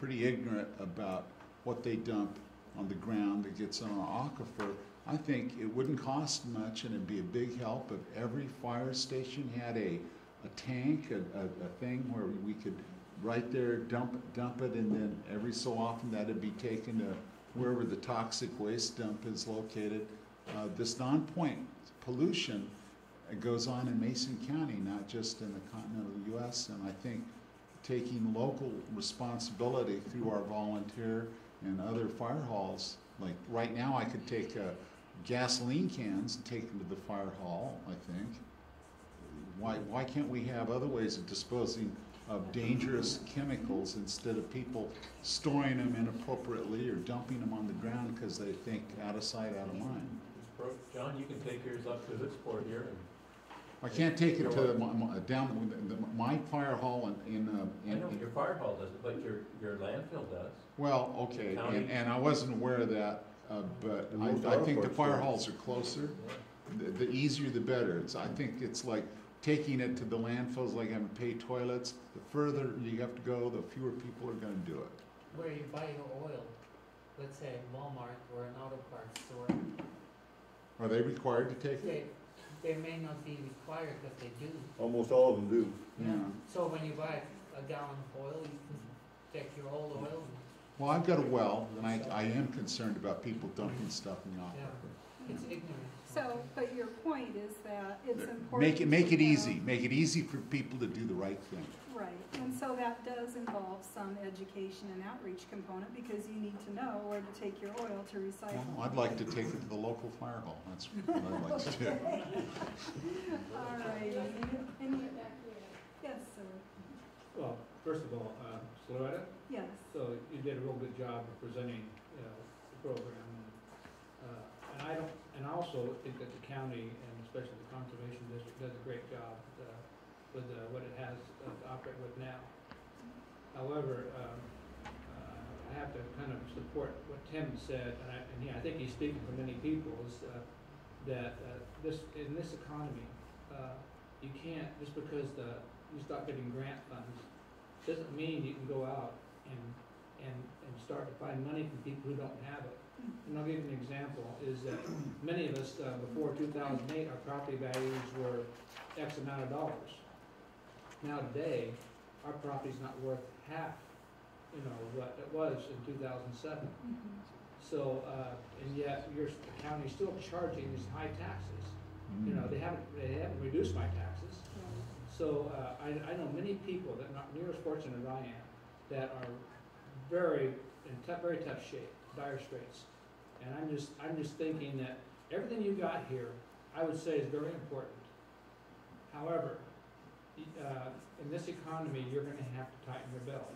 pretty ignorant about what they dump on the ground that gets on our aquifer. I think it wouldn't cost much, and it'd be a big help if every fire station had a tank, a thing where we could right there dump it, and then every so often that'd be taken to wherever the toxic waste dump is located. This non-point pollution goes on in Mason County, not just in the continental U.S., and I think taking local responsibility through our volunteer and other fire halls, like right now I could take gasoline cans and take them to the fire hall, I think. Why can't we have other ways of disposing of dangerous chemicals instead of people storing them inappropriately or dumping them on the ground because they think out of sight, out of mind? John, you can take yours up to Hoodsport here. I can't take it to my fire hall in I know your fire hall does it, but your landfill does. Well, okay, and I wasn't aware of that, but I think the fire halls are closer. Yeah. The easier the better. I think it's like taking it to the landfills, like having to pay toilets. The further you have to go, the fewer people are going to do it. Where you buy your oil, let's say Walmart or an auto parts store. Are they required to take it? They may not be required, but they do. Almost all of them do. Yeah. So when you buy a gallon of oil, you can take your old oil. Well, I've got a well, and I am concerned about people dumping stuff in the aquifer. Yeah, it's ignorant. So, but your point is that it's important. Make it easy. Make it easy for people to do the right thing. Right, and so that does involve some education and outreach component because you need to know where to take your oil to recycle. Well, I'd like to take it to the local fire hall. That's what I'd like to do. All right. Yes, sir. Well, first of all, Loretta, Yes. so you did a real good job of presenting the program. And I also think that the county, and especially the Conservation District, does a great job with what it has to operate with now. However, I have to kind of support what Tim said, and I think he's speaking for many people, is that in this economy, you can't, just because you start getting grant funds, doesn't mean you can go out and start to find money from people who don't have it. And I'll give you an example, is that many of us, before 2008, our property values were X amount of dollars. Now today, our property's not worth half, what it was in 2007. So, and yet the county's still charging these high taxes. They haven't reduced my taxes. So I know many people that are not near as fortunate as I am that are very tough shape, dire straits. And I'm just thinking that everything you got here, I would say, is very important. However, in this economy, you're going to have to tighten your belt.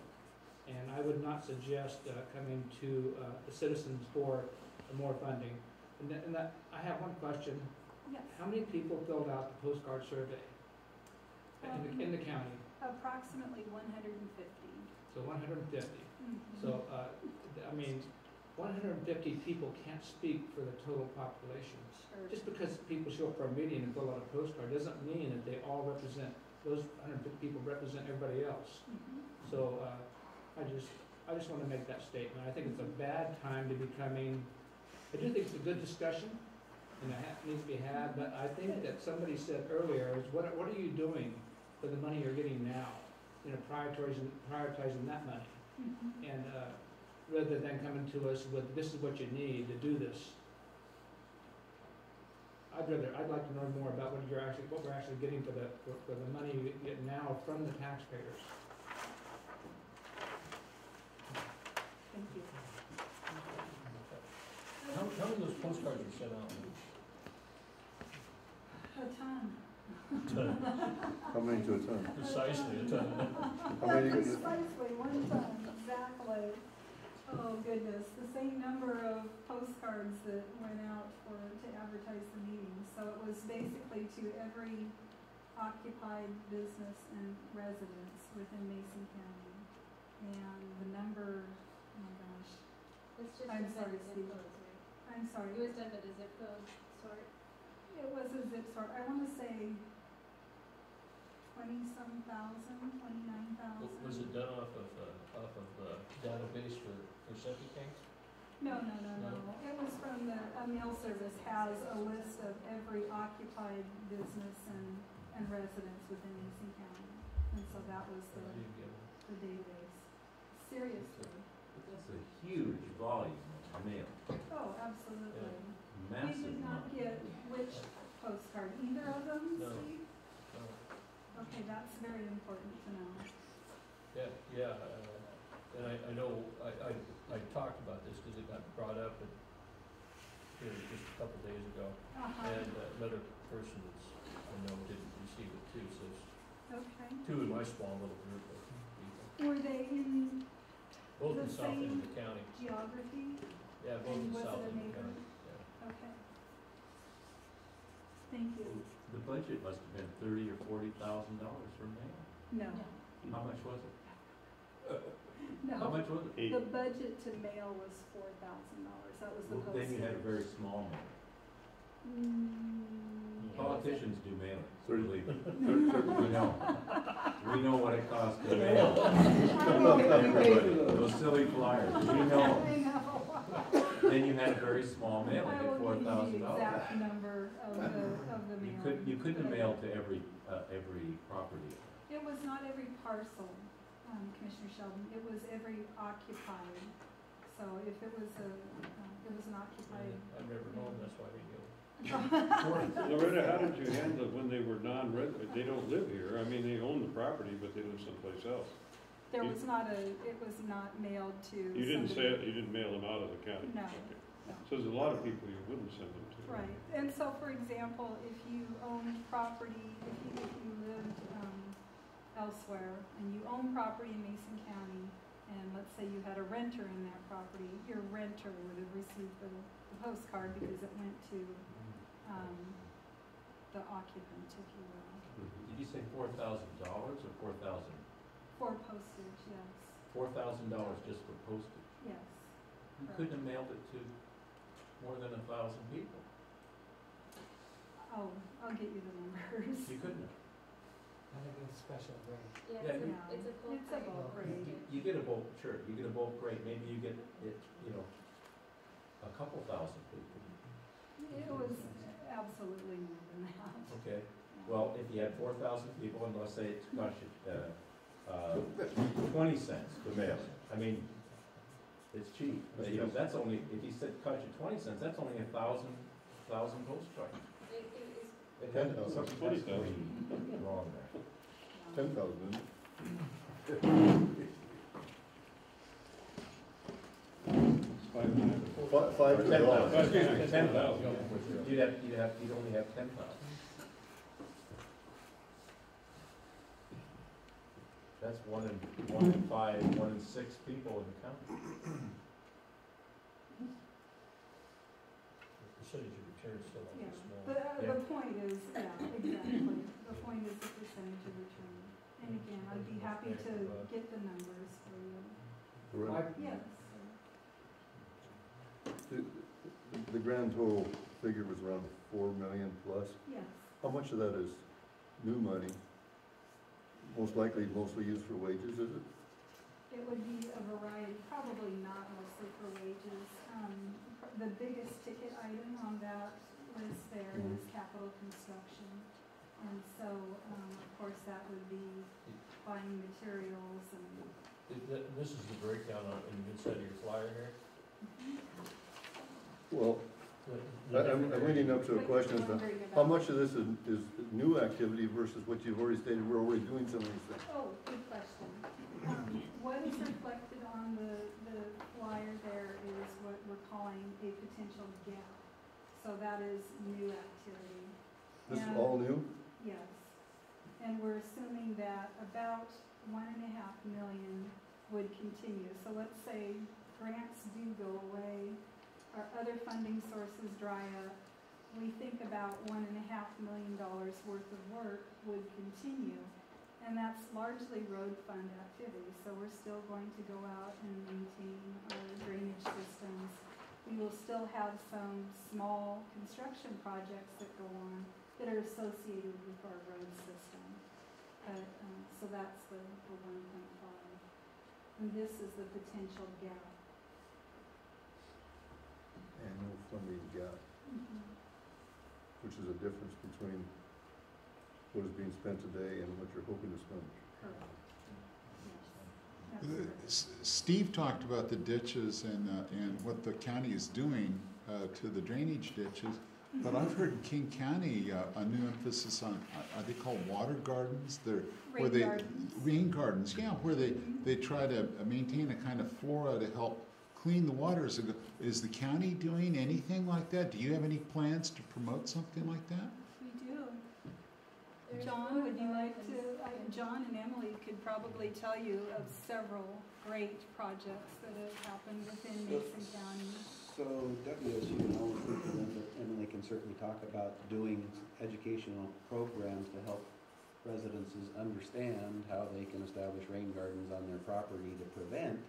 And I would not suggest coming to the citizens for more funding. And I have one question. Yes. How many people filled out the postcard survey in the county? Approximately 150. So 150. So, 150 people can't speak for the total population. Sure. Just because people show up for a meeting and fill out a postcard doesn't mean that they all represent, those 150 people represent everybody else. So I just want to make that statement. I think it's a bad time to be coming. I do think it's a good discussion, and it needs to be had, but I think that somebody said earlier is what are you doing for the money you're getting now? Prioritizing that money. And rather than coming to us with, this is what you need to do this. I'd like to know more about what we're actually getting for the money you get now from the taxpayers. Thank you. How many of those postcards are sent out? A ton. How many to a ton? Precisely a ton. How many? Precisely 1 ton, exactly. Oh goodness, the same number of postcards that went out to advertise the meeting. So it was basically to every occupied business and residence within Mason County. And the number, oh my gosh. It's just I'm done by sorry, the zip Steve. codes, right? I'm sorry. It was done by the zip code sort. It was a zip sort. I want to say 20-some thousand, 29,000. Was it done off of data No, it was from the, mail service has a list of every occupied business and residence within Mason County. And so that was So you get the database. Seriously. But that's a huge volume of mail, Oh, absolutely. We massive did not amount. get which postcard, either of them, No. Steve? Oh, Okay, that's very important to know. yeah, and I know, I talked about this because it got brought up at, here just a couple days ago. And another person that's, I know didn't receive it too, so it's Okay. two in my small little group of people. Were they in Both The in South same End of the county. geography? Yeah, both And in was it South a End of the neighbor? county, yeah. Okay. Thank you. The budget must have been $30,000 or $40,000 for mail. No, How much was it? How no. much was it? The budget to mail was $4,000. That was the Well, postage. then you had a very small mail. Mm, Politicians do mailings, Thirty- believe me. Thirty- We know. We know what it costs to mail. I know. Everybody, those silly flyers, we know. I know. Then you had a very small mailing I at will give you the $4,000. exact number of the mailing. You couldn't but I mail did. to every property. It was not every parcel, Commissioner Sheldon, it was every occupied. So if it was it was an occupied. I've never known, that's why we do. Loretta, how did you handle it when they were non-resident? They don't live here. I mean, they own the property, but they live someplace else. There was not it was not mailed to. You didn't somebody- you didn't mail them out of the county? No, Okay. no. So there's a lot of people you wouldn't send them to. Right, and so for example, if you owned property, if you lived elsewhere and you own property in Mason County, and let's say you had a renter in that property, your renter would have received the postcard because it went to the occupant, if you will, Did you say $4,000 or 4,000? for postage, yes, $4,000 just for postage. yes. You couldn't have mailed it to more than 1,000 people. Oh, I'll get you the numbers. You couldn't have. I think it's special rate. Yeah, Yeah, it's a bulk It's a rate. bulk rate. You get a bulk, sure, you get a bulk rate, maybe you get it, a couple thousand people. It was absolutely more than that. Okay, well, if you had 4,000 people, and let's say it's cost you 20 cents to mail it, I mean, it's cheap. But, that's only, if you said cost you 20 cents, that's only 1,000 postcards. It is, Something 20,000. wrong there. 10,000. Five to $1. 10,000. You'd only have 10,000. That's one in 5, 1 in 6 people in the county. The percentage of return is still like Yeah, small. the point is, yeah, exactly, the point is the percentage of return. And again, I'd be happy to get the numbers for you. Loretta, Yes. the grand total figure was around 4 million plus. Yes. How much of that is new money? Most likely mostly used for wages, is it? It would be a variety, probably not mostly for wages. The biggest ticket item on that list there is capital construction. And so, of course, that would be buying materials and. This is the breakdown in the inside of your flyer here. Well, I'm leading up to a question, is how much of this is new activity versus what you've already stated, we're already doing some of these things? Oh, good question. What is reflected on the flyer there is what we're calling a potential gap. So that is new activity. This is And- all new? Yes. And we're assuming that about 1.5 million would continue. So let's say grants do go away, our other funding sources dry up. We think about $1.5 million worth of work would continue. And that's largely road fund activity. So we're still going to go out and maintain our drainage systems. We will still have some small construction projects that go on that are associated with our road system. But, so that's the 1.5. And this is the potential gap. gap, Mhm. which is a difference between what is being spent today and what you're hoping to spend. Correct. Yes. Absolutely. Steve talked about the ditches and what the county is doing to the drainage ditches, but I've heard in King County a new emphasis on, are they called water gardens? They're where Rain they gardens. rain gardens, yeah, where they try to maintain a kind of flora to help clean the waters. Is the county doing anything like that? Do you have any plans to promote something like that? We do. There's John, would you like gardens. to, John and Emily could probably tell you of several great projects that have happened within Mason County. So WSU and all the people, but Emily can certainly talk about doing educational programs to help residences understand how they can establish rain gardens on their property to prevent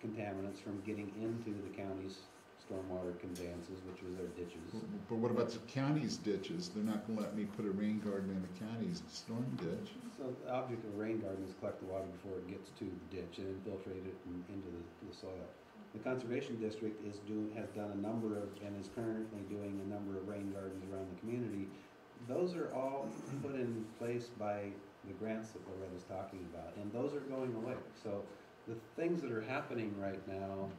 contaminants from getting into the county's stormwater conveyances, which are their ditches. But what about the county's ditches? They're not gonna let me put a rain garden in the county's storm ditch. So the object of a rain garden is collect the water before it gets to the ditch and infiltrate it into the soil. The Conservation District has done a number of, and is currently doing a number of rain gardens around the community. Those are all put in place by the grants that Loretta's talking about, and those are going away. So the things that are happening right now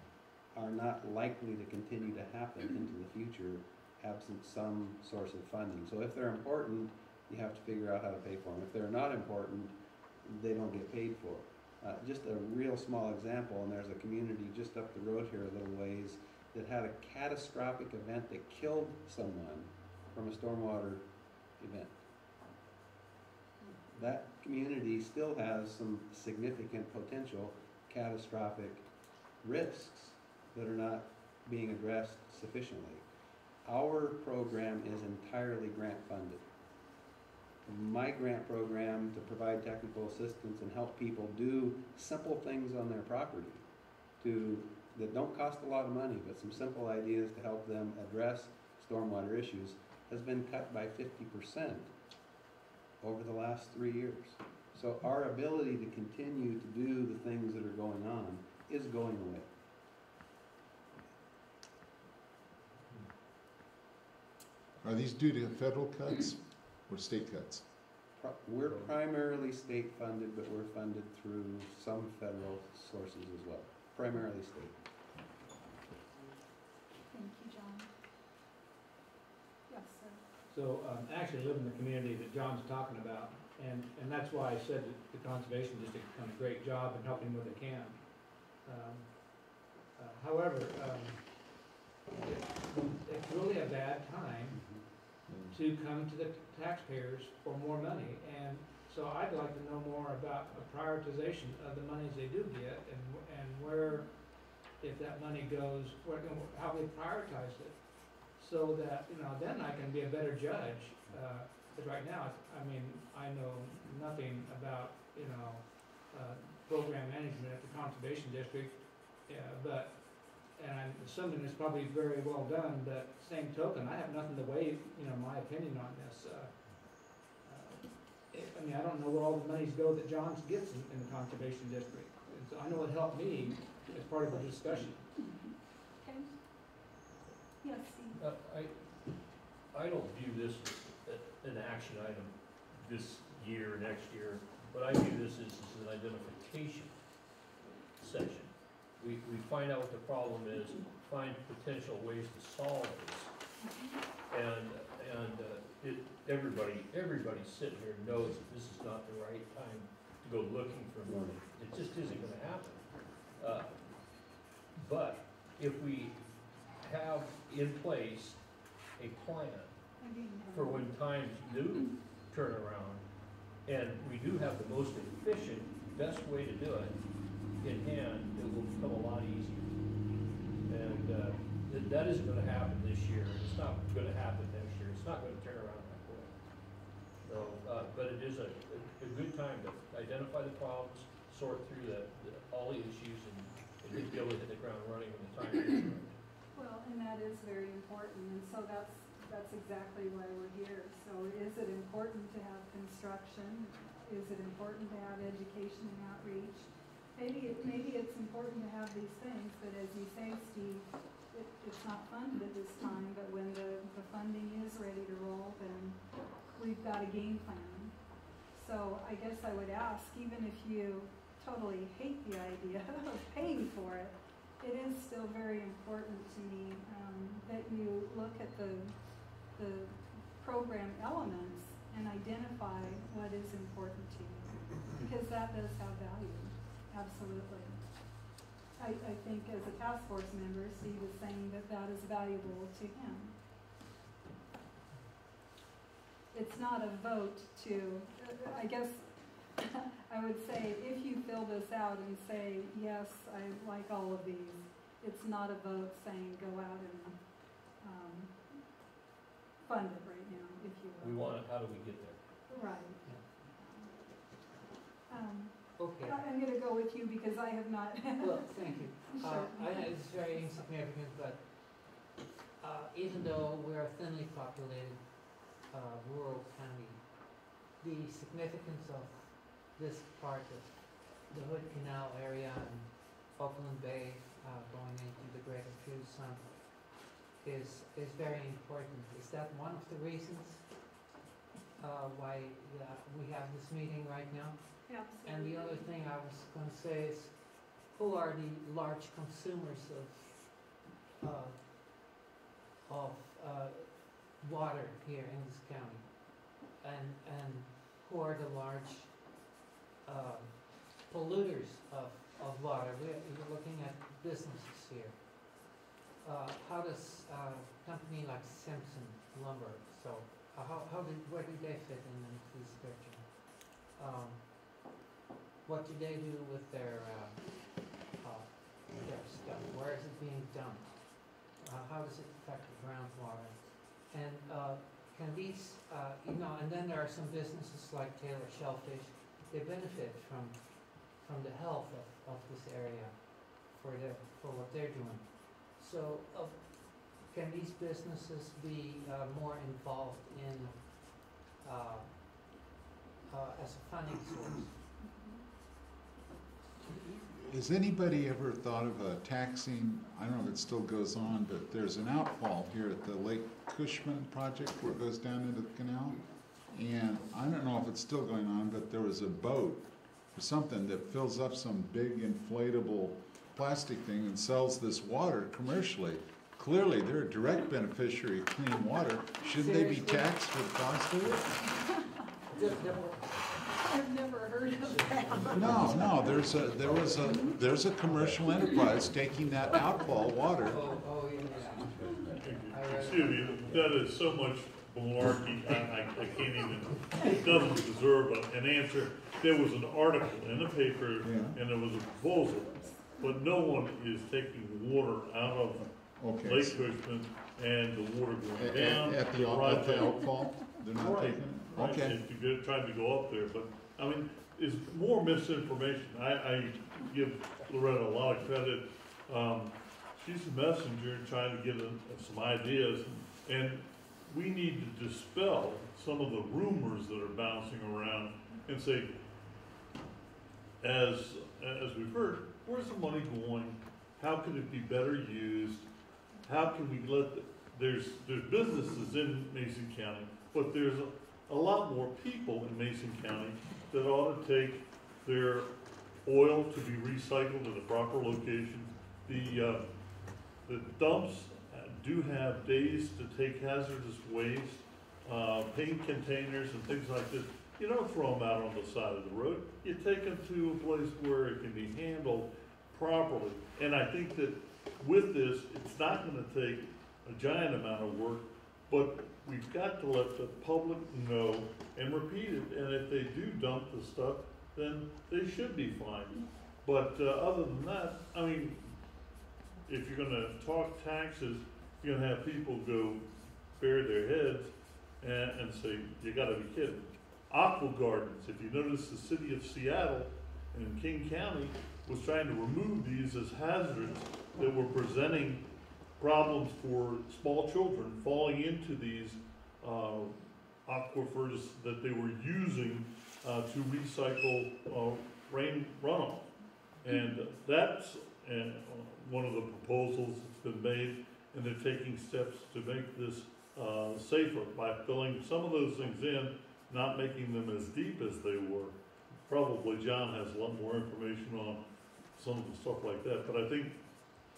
are not likely to continue to happen into the future absent some source of funding. So if they're important, you have to figure out how to pay for them. If they're not important, they don't get paid for. Just a real small example, and there's a community just up the road here a little ways that had a catastrophic event that killed someone from a stormwater event. That community still has some significant potential catastrophic risks that are not being addressed sufficiently. Our program is entirely grant funded. My grant program to provide technical assistance and help people do simple things on their property that don't cost a lot of money, but some simple ideas to help them address stormwater issues has been cut by 50% over the last 3 years. So our ability to continue to do the things that are going on is going away. Are these due to federal cuts or state cuts? We're primarily state funded, but we're funded through some federal sources as well, primarily state. Thank you, John. Yes, sir. So, I actually live in the community that John's talking about, and that's why I said that the Conservation District has done a great job in helping what they can. However, it's really a bad time to come to the taxpayers for more money, and so I'd like to know more about a prioritization of the monies they do get, and where, if that money goes, how they prioritize it, so that, then I can be a better judge. Because right now, I mean, I know nothing about, program management at the Conservation District, and I'm assuming it's probably very well done, but same token, I have nothing to weigh, my opinion on this. I don't know where all the monies go that Johns gets in the Conservation District. And so I know it helped me as part of the discussion. Okay. Yes, Steve. I don't view this as an action item this year, next year, but I view this as an identification session. We find out what the problem is, find potential ways to solve this, and everybody sitting here knows that this is not the right time to go looking for money. It just isn't going to happen. But if we have in place a plan for when times do turn around, and we do have the most efficient, best way to do it in hand, it will become a lot easier. And that isn't going to happen this year. It's not going to happen next year. It's not going to turn around that way. So, but it is a good time to identify the problems, sort through all the issues, and be able to hit the ground running when the time is right. Well, and that is very important, and so that's exactly why we're here. So is it important to have construction? Is it important to have education and outreach? Maybe it's important to have these things, but as you say, Steve, it's not funded at this time, but when the funding is ready to roll, then we've got a game plan. So I guess I would ask, even if you totally hate the idea of paying for it, it is still very important to me that you look at the program elements and identify what is important to you, because that does have value, absolutely. I think as a task force member, Steve is saying that that is valuable to him. It's not a vote to, I guess, I would say if you fill this out and say, yes, I like all of these, it's not a vote saying go out and fund it right now, if you will. We want it, how do we get there? Right. Okay. I'm going to go with you because I have not. Well, thank you. Sure. I know it's very insignificant, but even though we're a thinly populated rural county, the significance of this part of the Hood Canal area and Upland Bay going into the Greater Tucson is very important. Is that one of the reasons why we have this meeting right now? Absolutely. And the other thing I was going to say is, who are the large consumers of water here in this county? And who are the large polluters of water? We're looking at businesses here. How does a company like Simpson Lumber, so where do they fit in this picture? What do they do with their stuff? Where is it being dumped? How does it affect the groundwater? And can these, and then there are some businesses like Taylor Shellfish. They benefit from the health of this area for what they're doing. So, can these businesses be more involved in as a funding source? Has anybody ever thought of taxing, I don't know if it still goes on, but there's an outfall here at the Lake Cushman project where it goes down into the canal. And I don't know if it's still going on, but there was a boat or something that fills up some big inflatable plastic thing and sells this water commercially. Clearly, they're a direct beneficiary of clean water. Shouldn't they be taxed for the cost of it? I've never heard of that. No, there's a commercial enterprise taking that outfall water. Oh, yeah. Excuse me, that is so much malarkey, I can't even, it doesn't deserve an answer. There was an article in the paper, Yeah. and there was a proposal, but no one is taking water out of Okay. Lake Cushman and the water going down. At the outfall, they're not Right. taking it? Right, Okay. if you're trying to go up there, but, I mean, it's more misinformation. I give Loretta a lot of credit. She's a messenger trying to get some ideas, and we need to dispel some of the rumors that are bouncing around and say, as we've heard, where's the money going? How could it be better used? How can we there's businesses in Mason County, but there's a lot more people in Mason County that ought to take their oil to be recycled in the proper location. The dumps do have days to take hazardous waste, paint containers and things like this. You don't throw them out on the side of the road. You take them to a place where it can be handled properly. And I think that with this, it's not going to take a giant amount of work, but we've got to let the public know and repeat it. And if they do dump the stuff, then they should be fined. But other than that, I mean, if you're going to talk taxes, you're going to have people go bare their heads and say, you got to be kidding. Aqua gardens, if you notice, the city of Seattle and King County was trying to remove these as hazards that were presenting problems for small children falling into these aquifers that they were using to recycle rain runoff. And and one of the proposals that's been made, and they're taking steps to make this safer by filling some of those things in, not making them as deep as they were. Probably John has a lot more information on some of the stuff like that, but I think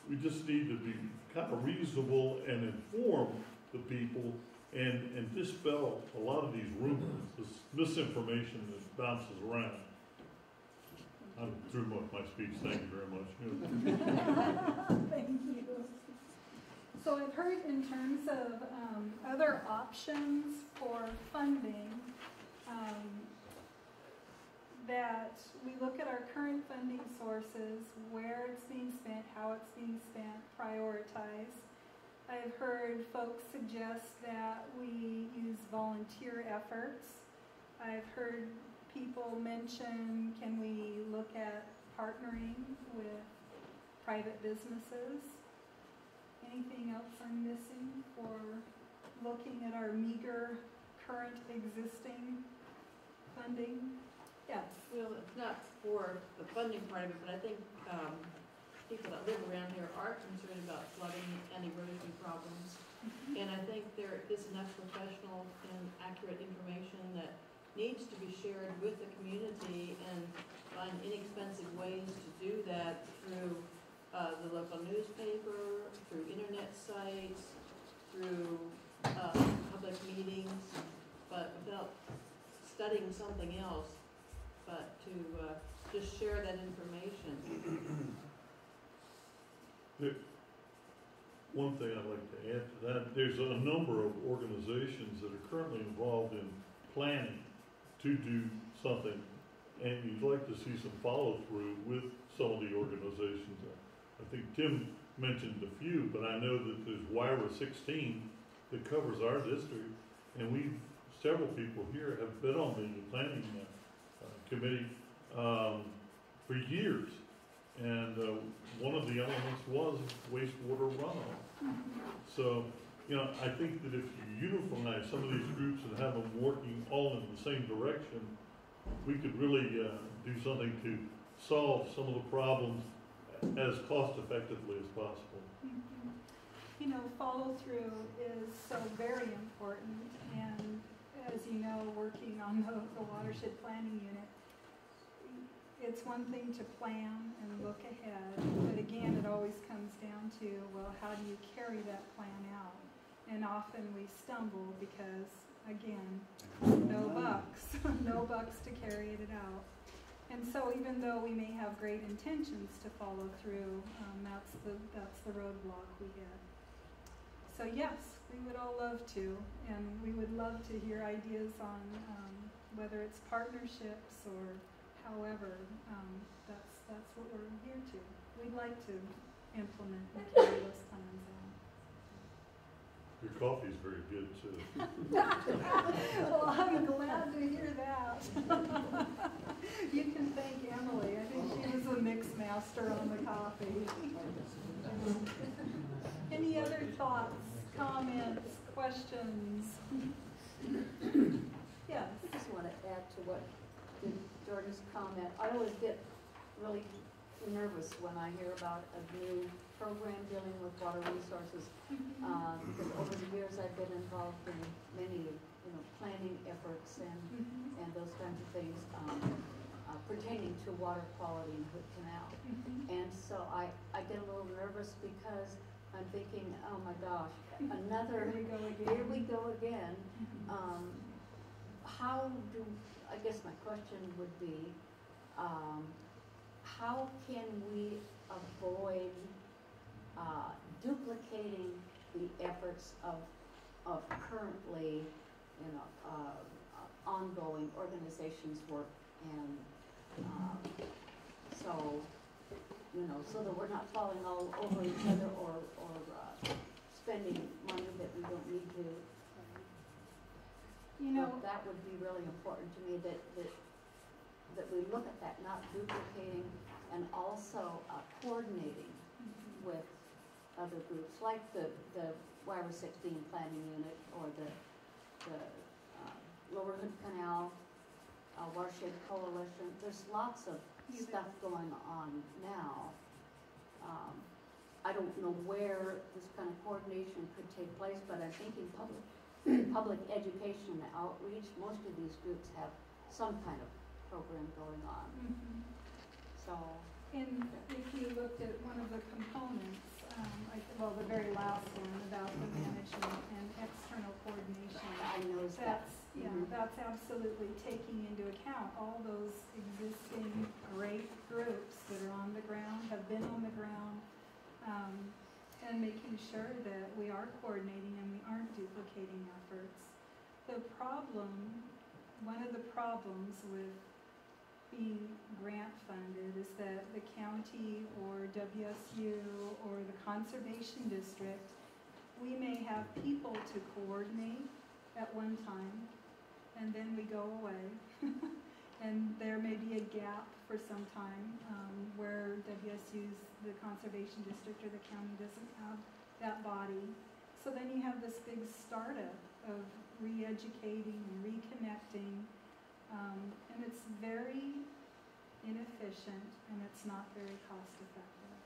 we just need to be kind of reasonable and inform the people and dispel a lot of these rumors, this misinformation that bounces around. I'm through with my speech, thank you very much. Thank you. So I've heard in terms of other options for funding, that we look at our current funding sources, where it's being spent, how it's being spent, prioritize. I've heard folks suggest that we use volunteer efforts. I've heard people mention, can we look at partnering with private businesses? Anything else I'm missing for looking at our meager current existing funding? Yes. Well, it's not for the funding part of it, but I think people that live around here are concerned about flooding and erosion problems. And I think there is enough professional and accurate information that needs to be shared with the community, and find inexpensive ways to do that through the local newspaper, through internet sites, through public meetings, but without studying something else, but to just share that information. One thing I'd like to add to that, there's a number of organizations that are currently involved in planning to do something, and you'd like to see some follow-through with some of the organizations. I think Tim mentioned a few, but I know that there's WIRA 16 that covers our district, and several people here have been on the planning committee for years, and one of the elements was wastewater runoff. So, I think that if you uniformize some of these groups and have them working all in the same direction, we could really do something to solve some of the problems as cost effectively as possible. Follow through is so very important, and as you know, working on the watershed planning unit, it's one thing to plan and look ahead, but again, it always comes down to, well, how do you carry that plan out? And often we stumble because, again, no bucks, no bucks to carry it out. And so even though we may have great intentions to follow through, that's the roadblock we get. So yes, we would all love to, and we would love to hear ideas on whether it's partnerships or however, that's what we're here to. We'd like to implement and carry those plans out. Your coffee's very good too. Well, I'm glad to hear that. You can thank Emily. I think she was a mix master on the coffee. Any other thoughts, comments, questions? Yes. I just want to add to what Jordan's comment. I always get really nervous when I hear about a new program dealing with water resources, because over the years I've been involved in many, planning efforts and those kinds of things pertaining to water quality in Hood Canal. And so I get a little nervous because I'm thinking, oh my gosh, another, here we go again. I guess my question would be, how can we avoid duplicating the efforts of currently, ongoing organizations' work, and so that we're not falling all over each other or spending money that we don't need to. That would be really important to me, that we look at that, not duplicating, and also coordinating with other groups, like the WIRA 16 planning unit, or the Lower Hood Canal Watershed Coalition. There's lots of stuff going on now I don't know where this kind of coordination could take place, but I think in public education and outreach, most of these groups have some kind of program going on. So. And if you looked at one of the components, well, the very last one about the management and external coordination. I noticed that. That's absolutely taking into account all those existing great groups that are on the ground, have been on the ground, and making sure that we are coordinating and we aren't duplicating efforts. The problem, one of the problems with being grant funded is that the county or WSU or the conservation district, we may have people to coordinate at one time, and then we go away. And there may be a gap for some time where WSU's, the conservation district or the county doesn't have that body. So then you have this big startup of re-educating and reconnecting. And it's very inefficient and it's not very cost effective.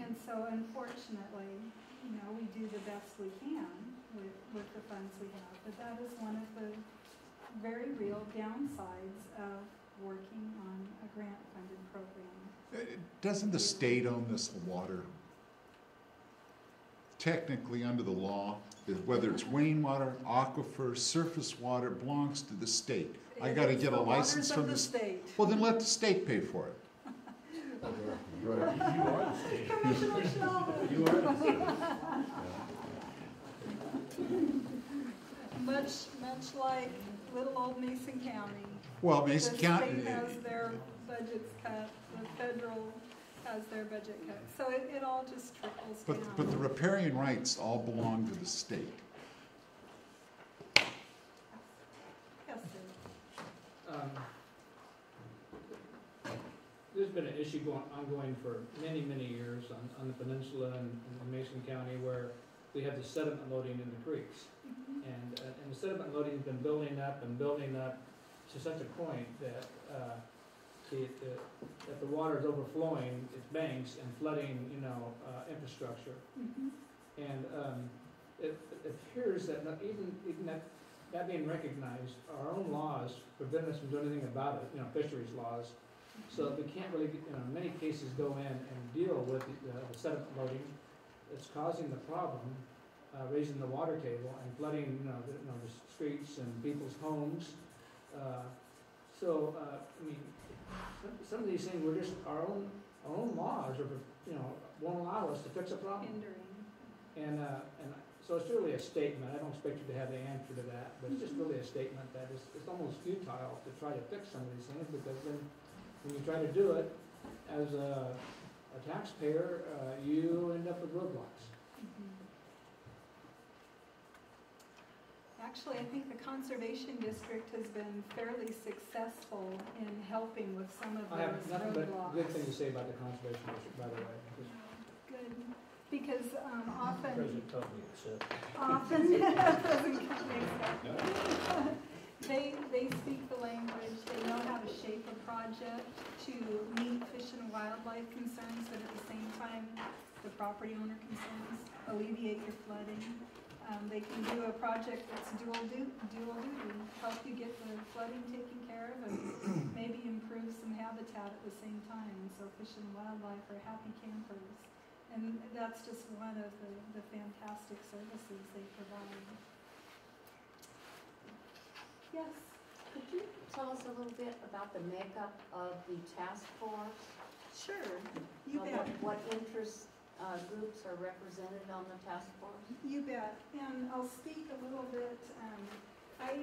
And so unfortunately, you know, we do the best we can with the funds we have, but that is one of the very real downsides of working on a grant funded program. Doesn't the state own this water? Technically, under the law, whether it's rainwater, aquifer, surface water, belongs to the state. I got to get a license from the state. Well, then let the state pay for it. You are the state. Commissioner Sheldon. You are the state. Much like little old Mason County. Well, Mason County. The state has their budgets cut, the federal has their budget cut. So it all just trickles down. But the riparian rights all belong to the state. Yes, sir. There's been an issue ongoing for many, many years on the peninsula and in Mason County where we have the sediment loading in the creeks. And the sediment loading has been building up to such a point that that the water is overflowing its banks and flooding, you know, infrastructure. And it appears that even that being recognized, our own laws prevent us from doing anything about it, you know, fisheries laws. So we can't really, you know, in many cases go in and deal with the sediment loading. It's causing the problem, raising the water table and flooding, you know, the streets and people's homes. I mean, some of these things were just our own laws, or you know, won't allow us to fix a problem. And so it's really a statement. I don't expect you to have the answer to that, but it's just really a statement that it's almost futile to try to fix some of these things, because then when you try to do it as a taxpayer, you end up with roadblocks. Actually, I think the conservation district has been fairly successful in helping with some of I have those nothing but roadblocks. good things to say about the conservation district, by the way. Good, because often, Present company accept. Present company accept. They speak the language, they know how to shape a project to meet fish and wildlife concerns, but at the same time, the property owner concerns, alleviate your flooding. They can do a project that's dual duty, help you get the flooding taken care of and maybe improve some habitat at the same time. And so fish and wildlife are happy campers. And that's just one of the fantastic services they provide. Yes? Could you tell us a little bit about the makeup of the task force? Sure, you bet. What interest groups are represented on the task force? You bet. And I'll speak a little bit. I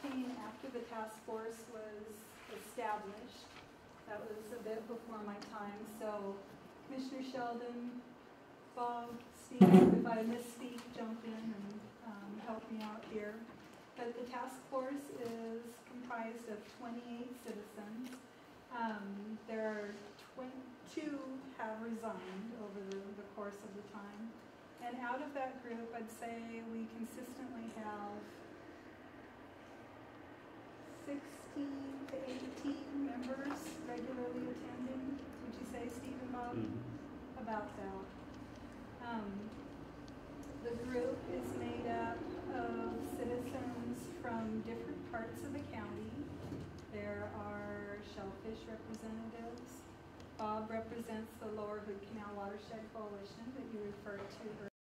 came after the task force was established. That was a bit before my time. So Commissioner Sheldon, Bob, Steve, if I misspeak, jump in and help me out here. But the task force is comprised of 28 citizens. There are 22 have resigned over the course of the time. And out of that group, I'd say we consistently have 16 to 18 members regularly attending. Would you say, Steve and Bob? About that. The group is made up of citizens from different parts of the county. There are shellfish representatives. Bob represents the Lower Hood Canal Watershed Coalition that you referred to earlier.